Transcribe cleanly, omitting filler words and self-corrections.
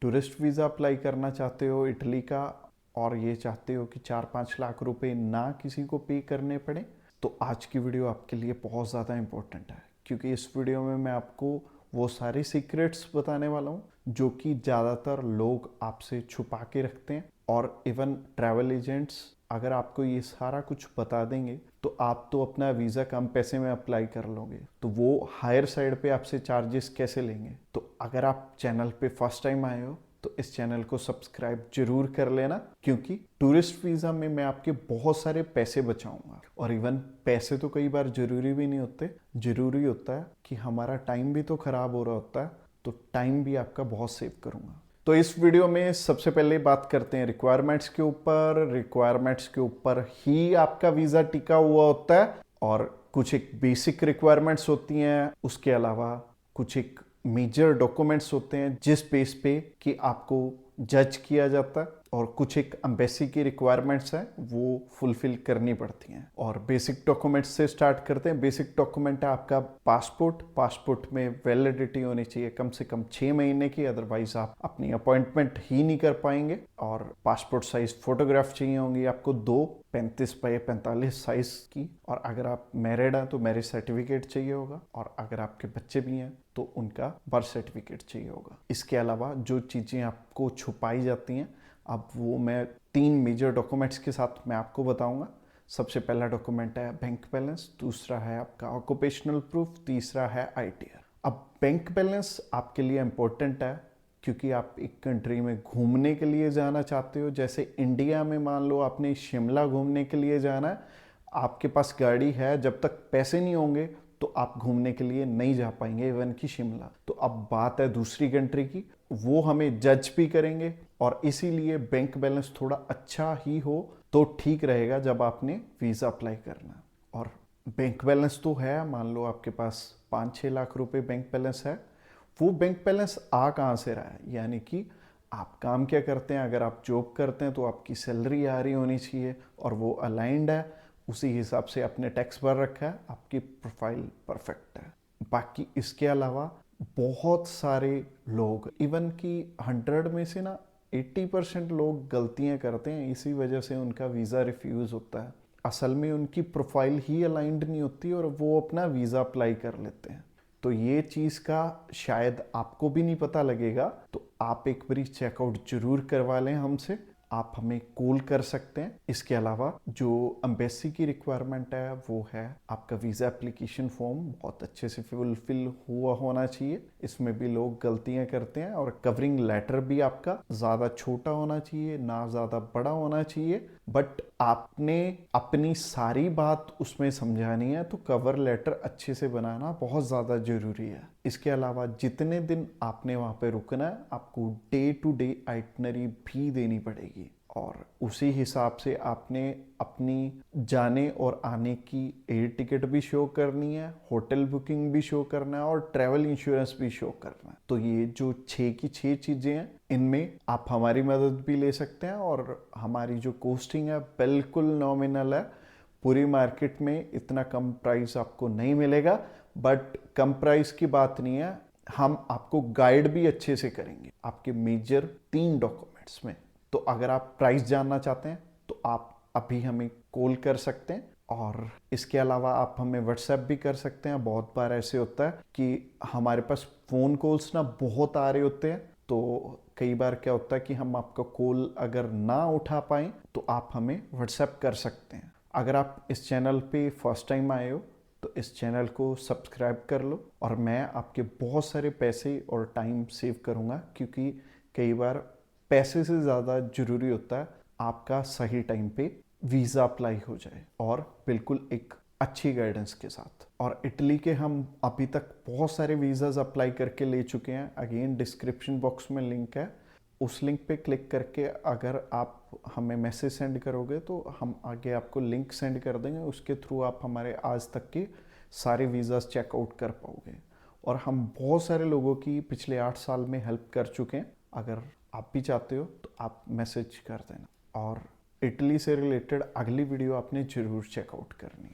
Tourist visa apply करना चाहते हो इटली का और ये चाहते हो कि 4-5 लाख रुपए ना किसी को पे करने पड़े, तो आज की वीडियो आपके लिए बहुत ज़्यादा इम्पोर्टेंट है, क्योंकि इस वीडियो में मैं आपको वो सारे सीक्रेट्स बताने वाला हूँ जो कि ज़्यादातर लोग आपसे छुपा के रखते हैं। और इवन ट्रैवल एजेंट्स अगर आपको ये सारा कुछ बता देंगे तो आप तो अपना वीज़ा कम पैसे में अप्लाई कर लोगे, तो वो हायर साइड पे आपसे चार्जेस कैसे लेंगे। तो अगर आप चैनल पे फर्स्ट टाइम आए हो तो इस चैनल को सब्सक्राइब जरूर कर लेना, क्योंकि टूरिस्ट वीज़ा में मैं आपके बहुत सारे पैसे बचाऊंगा। और इवन पैसे तो कई बार ज़रूरी भी नहीं होते, ज़रूरी होता है कि हमारा टाइम भी तो ख़राब हो रहा होता है, तो टाइम भी आपका बहुत सेव करूंगा। तो इस वीडियो में सबसे पहले बात करते हैं रिक्वायरमेंट्स के ऊपर। रिक्वायरमेंट्स के ऊपर ही आपका वीज़ा टिका हुआ होता है, और कुछ एक बेसिक रिक्वायरमेंट्स होती हैं, उसके अलावा कुछ एक मेजर डॉक्यूमेंट्स होते हैं जिस बेस पे कि आपको जज किया जाता है, और कुछ एक एम्बेसी की रिक्वायरमेंट्स हैं वो फुलफिल करनी पड़ती हैं। और बेसिक डॉक्यूमेंट्स से स्टार्ट करते हैं। बेसिक डॉक्यूमेंट है आपका पासपोर्ट। पासपोर्ट में वैलिडिटी होनी चाहिए कम से कम 6 महीने की, अदरवाइज आप अपनी अपॉइंटमेंट ही नहीं कर पाएंगे। और पासपोर्ट साइज फोटोग्राफ चाहिए होंगी आपको, 2 35x45 साइज की। और अगर आप मैरिड हैं तो मैरिज सर्टिफिकेट चाहिए होगा, और अगर आपके बच्चे भी हैं तो उनका बर्थ सर्टिफिकेट चाहिए होगा। इसके अलावा जो चीज़ें आपको छुपाई जाती हैं, अब वो मैं 3 मेजर डॉक्यूमेंट्स के साथ मैं आपको बताऊंगा। सबसे पहला डॉक्यूमेंट है बैंक बैलेंस, दूसरा है आपका ऑक्यूपेशनल प्रूफ, तीसरा है ITR। अब बैंक बैलेंस आपके लिए इम्पोर्टेंट है क्योंकि आप एक कंट्री में घूमने के लिए जाना चाहते हो। जैसे इंडिया में मान लो आपने शिमला घूमने के लिए जाना है, आपके पास गाड़ी है, जब तक पैसे नहीं होंगे तो आप घूमने के लिए नहीं जा पाएंगे इवन कि शिमला। तो अब बात है दूसरी कंट्री की, वो हमें जज भी करेंगे, और इसीलिए बैंक बैलेंस थोड़ा अच्छा ही हो तो ठीक रहेगा जब आपने वीज़ा अप्लाई करना। और बैंक बैलेंस तो है, मान लो आपके पास 5-6 लाख रुपए बैंक बैलेंस है। वो बैंक बैलेंस आ कहाँ से रहा है, यानी कि आप काम क्या करते हैं। अगर आप जॉब करते हैं तो आपकी सैलरी आ रही होनी चाहिए और वो अलाइंड है, उसी हिसाब से आपने टैक्स भर रखा है, आपकी प्रोफाइल परफेक्ट है। बाकी इसके अलावा बहुत सारे लोग, इवन कि 100 में से ना 80% लोग गलतियां करते हैं, इसी वजह से उनका वीज़ा रिफ्यूज़ होता है। असल में उनकी प्रोफाइल ही अलाइंड नहीं होती और वो अपना वीज़ा अप्लाई कर लेते हैं। तो ये चीज़ का शायद आपको भी नहीं पता लगेगा, तो आप एक बारी चेकआउट जरूर करवा लें हमसे। आप हमें कॉल कर सकते हैं। इसके अलावा जो एम्बेसी की रिक्वायरमेंट है वो है आपका वीज़ा एप्लीकेशन फॉर्म बहुत अच्छे से फुलफिल हुआ होना चाहिए। इसमें भी लोग गलतियां करते हैं। और कवरिंग लेटर भी आपका ज़्यादा छोटा होना चाहिए, ना ज़्यादा बड़ा होना चाहिए, बट आपने अपनी सारी बात उसमें समझानी है, तो कवर लेटर अच्छे से बनाना बहुत ज़्यादा ज़रूरी है। इसके अलावा जितने दिन आपने वहाँ पे रुकना है, आपको डे टू डे आइटनरी भी देनी पड़ेगी, और उसी हिसाब से आपने अपनी जाने और आने की एयर टिकट भी शो करनी है, होटल बुकिंग भी शो करना है, और ट्रैवल इंश्योरेंस भी शो करना है। तो ये जो 6 की 6 चीज़ें हैं, इनमें आप हमारी मदद भी ले सकते हैं। और हमारी जो कॉस्टिंग है बिल्कुल नॉमिनल है। पूरी मार्केट में इतना कम प्राइस आपको नहीं मिलेगा, बट कम प्राइस की बात नहीं है, हम आपको गाइड भी अच्छे से करेंगे आपके मेजर 3 डॉक्यूमेंट्स में। तो अगर आप प्राइस जानना चाहते हैं तो आप अभी हमें कॉल कर सकते हैं, और इसके अलावा आप हमें व्हाट्सएप भी कर सकते हैं। बहुत बार ऐसे होता है कि हमारे पास फ़ोन कॉल्स ना बहुत आ रहे होते हैं, तो कई बार क्या होता है कि हम आपका कॉल अगर ना उठा पाएँ तो आप हमें व्हाट्सएप कर सकते हैं। अगर आप इस चैनल पे फर्स्ट टाइम आए हो तो इस चैनल को सब्सक्राइब कर लो, और मैं आपके बहुत सारे पैसे और टाइम सेव करूंगा, क्योंकि कई बार पैसे से ज़्यादा ज़रूरी होता है आपका सही टाइम पे वीज़ा अप्लाई हो जाए, और बिल्कुल एक अच्छी गाइडेंस के साथ। और इटली के हम अभी तक बहुत सारे वीज़ाज अप्लाई करके ले चुके हैं। अगेन डिस्क्रिप्शन बॉक्स में लिंक है, उस लिंक पे क्लिक करके अगर आप हमें मैसेज सेंड करोगे तो हम आगे आपको लिंक सेंड कर देंगे, उसके थ्रू आप हमारे आज तक के सारे वीज़ाज चेकआउट कर पाओगे। और हम बहुत सारे लोगों की पिछले 8 साल में हेल्प कर चुके हैं। अगर आप भी चाहते हो तो आप मैसेज कर देना। और इटली से रिलेटेड अगली वीडियो आपने ज़रूर चेकआउट करनी है।